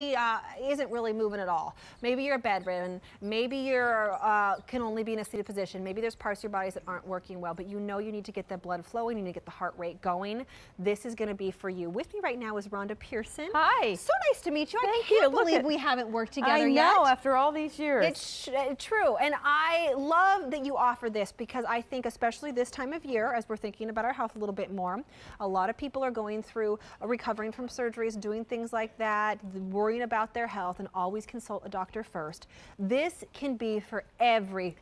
isn't really moving at all. Maybe you're bedridden, maybe you're can only be in a seated position, maybe there's parts of your bodies that aren't working well, but you know you need to get the blood flowing, you need to get the heart rate going. This is going to be for you. With me right now is Rhonda Pearson. Hi. So nice to meet you. Thank I can't you. believe we haven't worked together yet. I know, after all these years. It's true, and I love that you offer this because I think especially this time of year, as we're thinking about our health a little bit more, a lot of people are going through recovering from surgeries, doing things like that, worrying about their health, and always consult a doctor first. This can be for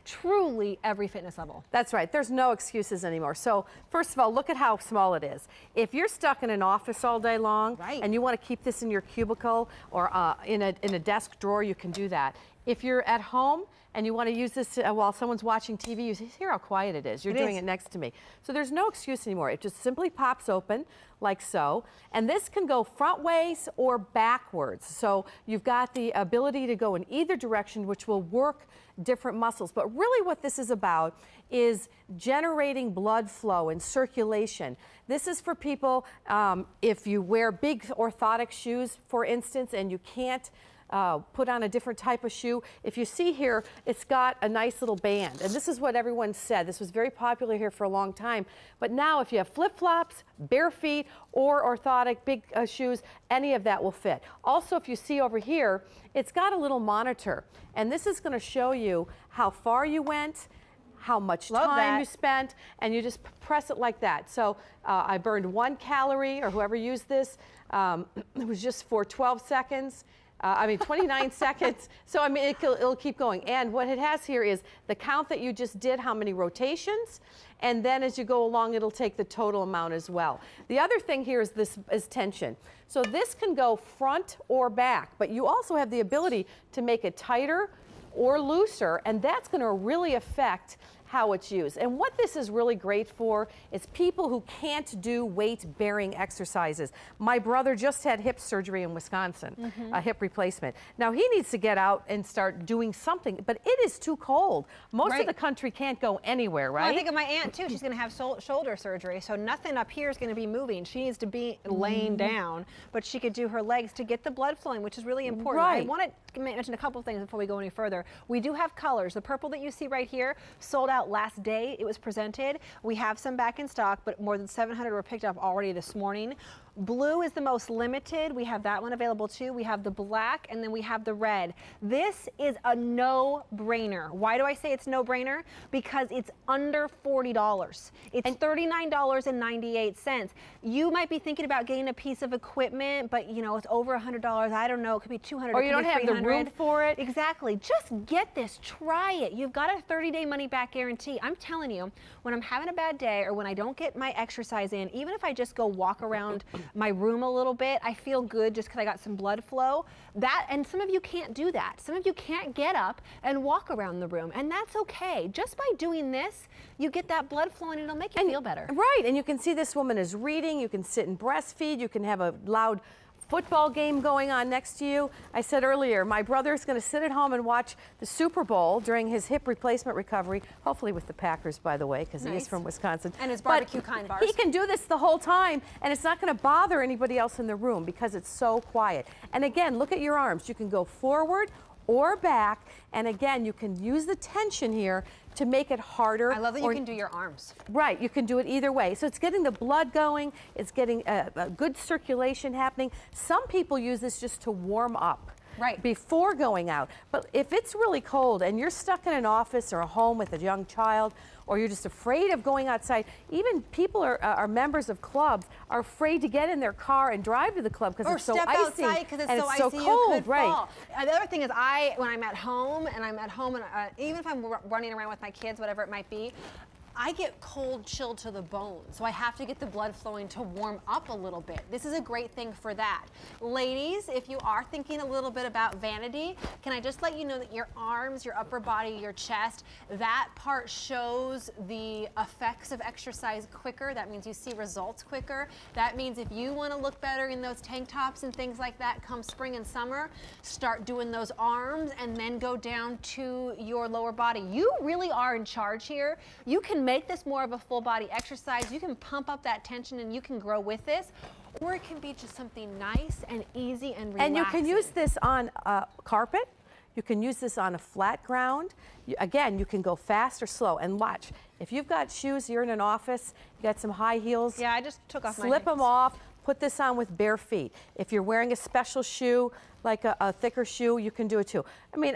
truly every fitness level. That's right. There's no excuses anymore. So first of all, look at how small it is. If you're stuck in an office all day long and you want to keep this in your cubicle or in a desk drawer, you can do that. If you're at home and you want to use this while someone's watching TV, you hear how quiet it is. You're doing it next to me. So there's no excuse anymore. It just simply pops open like so. And this can go front ways or backwards. So you've got the ability to go in either direction, which will work different muscles. But really what this is about is generating blood flow and circulation. This is for people, if you wear big orthotic shoes, for instance, and you can't put on a different type of shoe. If you see here, it's got a nice little band. And this is what everyone said. This was very popular here for a long time. But now if you have flip-flops, bare feet, or orthotic big shoes, any of that will fit. Also, if you see over here, it's got a little monitor. And this is going to show you how far you went, how much time you spent, and you just press it like that. So I burned 1 calorie, or whoever used this, it was just for 12 seconds. 29 seconds. So, I mean, it'll keep going. And what it has here is the count that you just did, how many rotations, and then as you go along, it'll take the total amount as well. The other thing here is this is tension. So this can go front or back, but you also have the ability to make it tighter or looser, and that's going to really affect how it's used. And what this is really great for is people who can't do weight-bearing exercises. My brother just had hip surgery in Wisconsin, a hip replacement. Now he needs to get out and start doing something, but it is too cold. Most of the country can't go anywhere, right? Well, I think of my aunt too. She's going to have shoulder surgery, so nothing up here is going to be moving. She needs to be laying down, but she could do her legs to get the blood flowing, which is really important. I want to mention a couple of things before we go any further. We do have colors. The purple that you see right here sold out last day it was presented. We have some back in stock, but more than 700 were picked up already this morning. Blue is the most limited. We have that one available too. We have the black, and then we have the red. This is a no-brainer. Why do I say it's no-brainer? Because it's under $40. It's $39.98. You might be thinking about getting a piece of equipment, but you know, it's over $100. I don't know. It could be $200. Or you don't have the room for it. Exactly. Just get this. Try it. You've got a 30-day money-back guarantee. I'm telling you, when I'm having a bad day or when I don't get my exercise in, even if I just go walk around my room a little bit, I feel good just because I got some blood flow. And some of you can't do that. Some of you can't get up and walk around the room, and that's okay. Just by doing this, you get that blood flowing and it'll make you feel better. Right, and you can see this woman is reading, you can sit and breastfeed, you can have a loud football game going on next to you. I said earlier, my brother's going to sit at home and watch the Super Bowl during his hip replacement recovery, hopefully with the Packers, by the way, because he is from Wisconsin. And his barbecue kind bars. He can do this the whole time, and it's not going to bother anybody else in the room because it's so quiet. And again, look at your arms. You can go forward or back, and again, you can use the tension here to make it harder. I love that you can do your arms. Right, you can do it either way. So it's getting the blood going, it's getting a good circulation happening. Some people use this just to warm up. Before going out. But if it's really cold and you're stuck in an office or a home with a young child, or you're just afraid of going outside, even people are members of clubs are afraid to get in their car and drive to the club because it's so icy because it's and so it's so icy, cold. You could fall. The other thing is when I'm at home and even if I'm running around with my kids, whatever it might be, I get cold, chilled to the bone, so I have to get the blood flowing to warm up a little bit. This is a great thing for that. Ladies, if you are thinking a little bit about vanity, can I just let you know that your arms, your upper body, your chest, that part shows the effects of exercise quicker. That means you see results quicker. That means if you want to look better in those tank tops and things like that come spring and summer, start doing those arms and then go down to your lower body. You really are in charge here. You can make this more of a full body exercise. You can pump up that tension and you can grow with this. or it can be just something nice and easy and relaxing. And you can use this on carpet. You can use this on a flat ground. Again, you can go fast or slow. And watch, if you've got shoes, you're in an office, you got some high heels. Yeah, I just took off my Slip them off. Put this on with bare feet. If you're wearing a special shoe, like a thicker shoe, you can do it too. I mean,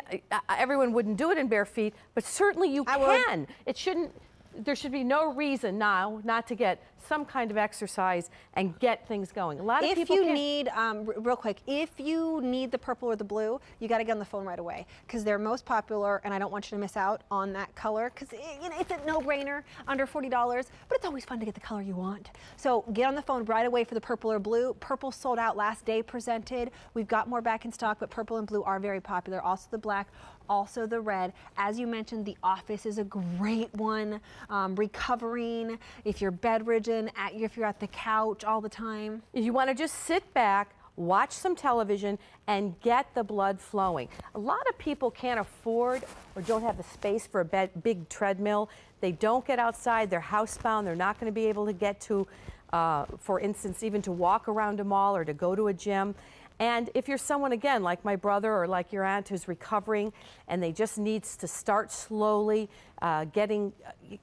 everyone wouldn't do it in bare feet, but certainly you can. It shouldn't. There should be no reason now not to get some kind of exercise and get things going. A lot of people If you need, real quick, if you need the purple or the blue, you got to get on the phone right away because they're most popular, and I don't want you to miss out on that color because you know, it's a no-brainer, under $40, but it's always fun to get the color you want. So get on the phone right away for the purple or blue. Purple sold out last day presented. We've got more back in stock, but purple and blue are very popular. Also the black, also the red. As you mentioned, the office is a great one. Recovering, if you're bedridden, if you're at the couch all the time. If you want to just sit back, watch some television, and get the blood flowing. A lot of people can't afford or don't have the space for a big treadmill. They don't get outside, they're housebound, they're not going to be able to get to, for instance, even to walk around a mall or to go to a gym. And if you're someone, again, like my brother or like your aunt who's recovering and they just needs to start slowly, getting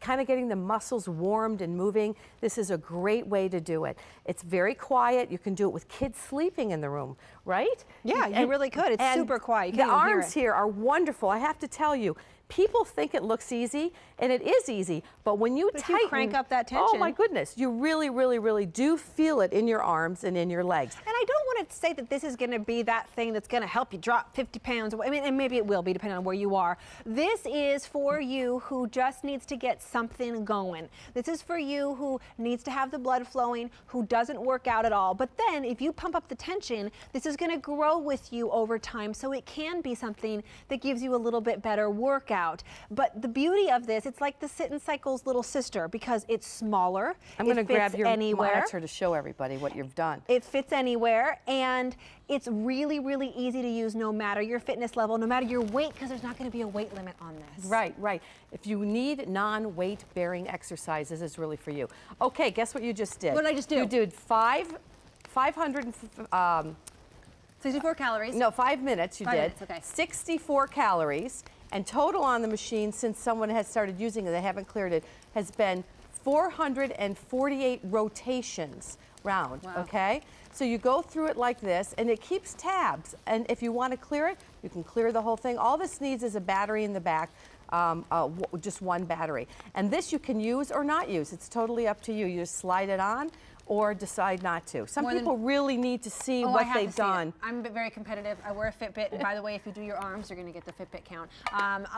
the muscles warmed and moving, this is a great way to do it. It's very quiet. You can do it with kids sleeping in the room, right? Yeah, you really could. It's super quiet. You can't the even hear arms it. here are wonderful. I have to tell you, people think it looks easy, and it is easy, but when you tighten, if you crank up that tension, oh my goodness, you really, really, really do feel it in your arms and in your legs. And I don't want to say that this is going to be that thing that's going to help you drop 50 pounds. I mean, and maybe it will be depending on where you are. This is for you who just needs to get something going. This is for you who needs to have the blood flowing, who doesn't work out at all. But then if you pump up the tension, this is going to grow with you over time, so it can be something that gives you a little bit better workout. But the beauty of this, it's like the Sit and Cycle's little sister because it's smaller. I'm going to grab your anywhere. monitor to show everybody what you've done. It fits anywhere, and it's really, really easy to use no matter your fitness level, no matter your weight, because there's not going to be a weight limit on this. Right, right. If you need non-weight bearing exercises, it's really for you. Okay, guess what you just did? What did I just do? You did 500. 64 calories. No, 5 minutes you did. 5 minutes, okay. 64 calories. And total on the machine, since someone has started using it, they haven't cleared it, has been 448 rotations round, okay? So you go through it like this, and it keeps tabs. And if you want to clear it, you can clear the whole thing. All this needs is a battery in the back, just one battery. And this you can use or not use. It's totally up to you. You just slide it on or decide not to. Some people really need to see what they've done. I'm very competitive. I wear a Fitbit, and by the way, if you do your arms, you're going to get the Fitbit count.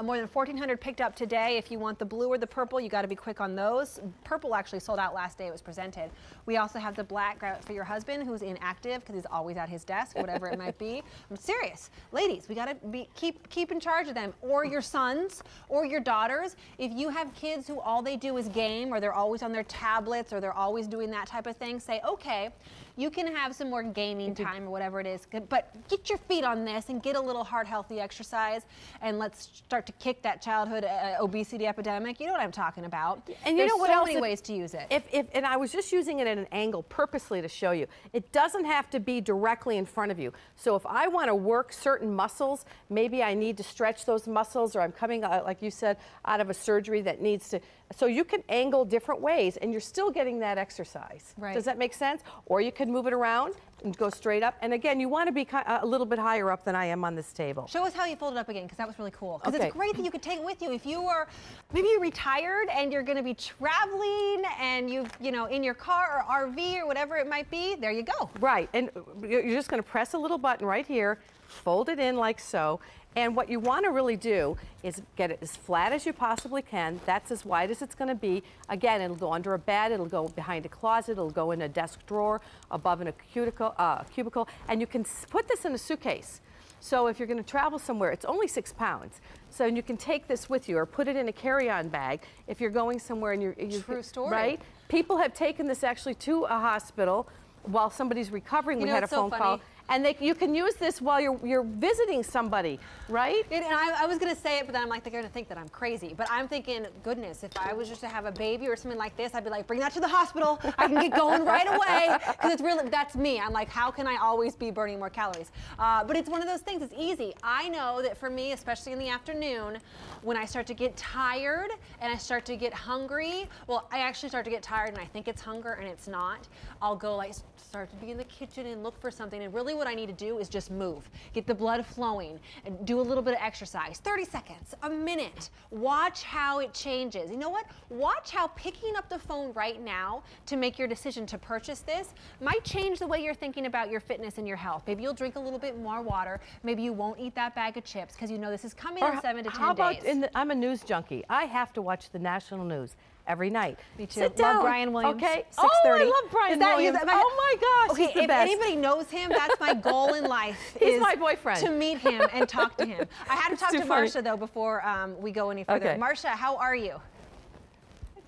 More than 1,400 picked up today. If you want the blue or the purple, you got to be quick on those. Purple actually sold out last day it was presented. We also have the black, grab it for your husband who's inactive because he's always at his desk, whatever it might be. I'm serious. Ladies, we got to keep in charge of them, or your sons or your daughters. If you have kids who all they do is game, or they're always on their tablets, or they're always doing that type of thing, say, okay, you can have some more gaming time or whatever it is, but get your feet on this and get a little heart healthy exercise, and let's start to kick that childhood obesity epidemic. You know what I'm talking about. And you know what else? There's so many ways to use it. And I was just using it at an angle purposely to show you. It doesn't have to be directly in front of you. So if I want to work certain muscles, maybe I need to stretch those muscles, or I'm coming, like you said, out of a surgery that needs to. So you can angle different ways, and you're still getting that exercise. Right. Does that make sense? Or you can move it around and go straight up. And again, you want to be a little bit higher up than I am on this table. Show us how you fold it up again, because that was really cool. Because it's great that you could take it with you. If you are, maybe you're retired and you're going to be traveling, and you know, in your car or RV or whatever it might be, there you go. Right, and you're just going to press a little button right here, fold it in like so. And what you want to really do is get it as flat as you possibly can. That's as wide as it's going to be. Again, it'll go under a bed, it'll go behind a closet, it'll go in a desk drawer, above in a cubicle, and you can put this in a suitcase. So if you're going to travel somewhere, it's only 6 pounds. So you can take this with you, or put it in a carry-on bag if you're going somewhere and you're True story. Right? People have taken this actually to a hospital while somebody's recovering. We had a phone call. And you can use this while you're visiting somebody, right? And I was going to say it, but then I'm like, they're going to think that I'm crazy. But I'm thinking, goodness, if I was just to have a baby or something like this, I'd be like, bring that to the hospital. I can get going right away. Because it's really, that's me. I'm like, how can I always be burning more calories? But it's one of those things, it's easy. I know that for me, especially in the afternoon, when I start to get tired and I start to get hungry, well, I actually start to get tired and I think it's hunger and it's not. I'll go like, start to be in the kitchen and look for something. And really what I need to do is just move, get the blood flowing and do a little bit of exercise, 30 seconds, a minute. Watch how it changes. You know what? Watch how picking up the phone right now to make your decision to purchase this might change the way you're thinking about your fitness and your health. Maybe you'll drink a little bit more water. Maybe you won't eat that bag of chips because you know this is coming in 7 to 10 days. I'm a news junkie. I have to watch the national news every night. Me too. Sit down. Love Brian Williams. Okay. 6:30. Oh, I love Brian Williams. Oh my gosh. Okay, he's the if best. anybody knows him, that's my goal in life. He's my boyfriend. To meet him and talk to him. I had to talk to Marcia though before we go any further. Okay. Marcia, how are you?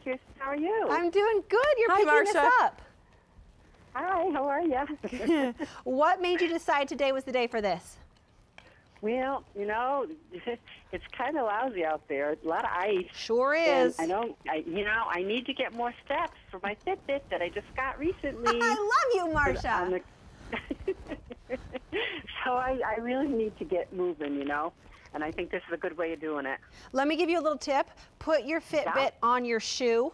Kirsten, how are you? I'm doing good. You're Hi, picking Marcia. this up. Hi, how are you? What made you decide today was the day for this? Well, you know, it's kind of lousy out there. A lot of ice. Sure is. And I need to get more steps for my Fitbit that I just got recently. I love you, Marcia. So I really need to get moving, you know, and I think this is a good way of doing it. Let me give you a little tip. Put your Fitbit on your shoe.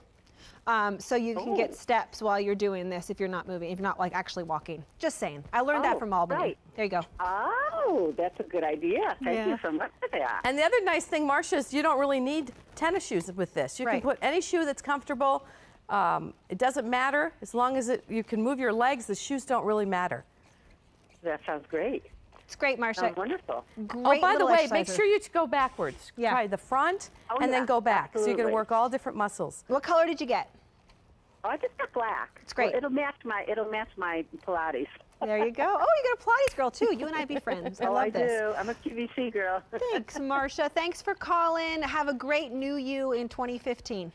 So you can get steps while you're doing this if you're not moving, if you're not like actually walking. Just saying. I learned that from Albany. Right. There you go. Oh, that's a good idea. Thank you so much for that. And the other nice thing, Marcia, is you don't really need tennis shoes with this. You can put any shoe that's comfortable. It doesn't matter. As long as you can move your legs, the shoes don't really matter. That sounds great. It's great, Marcia. Sounds wonderful. Great by the way, exerciser. make sure you go backwards. Yeah. Try the front and then go back. Absolutely. So you're going to work all different muscles. What color did you get? Oh, I just got black. It's great. Well, it'll match my Pilates. There you go. Oh, you got a Pilates girl too. You and I be friends. I love this. do. I'm a QVC girl. Thanks, Marcia. Thanks for calling. Have a great new you in 2015.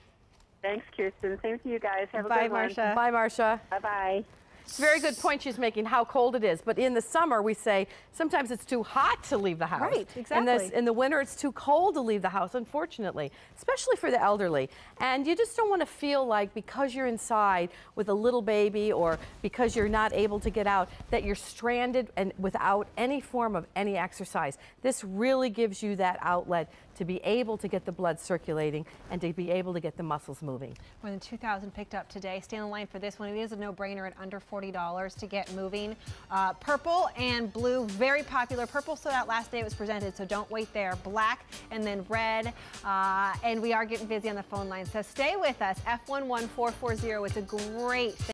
Thanks, Kirsten. Same to you guys. Have a Bye, good one. Marcia. Bye, Marcia. Bye-bye. Very good point she's making, how cold it is. But in the summer, we say sometimes it's too hot to leave the house. Right, exactly. In the winter, it's too cold to leave the house, unfortunately, especially for the elderly. And you just don't want to feel like because you're inside with a little baby or because you're not able to get out, that you're stranded and without any form of any exercise. This really gives you that outlet to be able to get the blood circulating and to be able to get the muscles moving. More than 2,000 picked up today. Stay in line for this one. It is a no-brainer at under $40 to get moving. Purple and blue, very popular. Purple sold out last day it was presented, so don't wait there. Black and then red. And we are getting busy on the phone line, so stay with us. F11440. It's a great thing.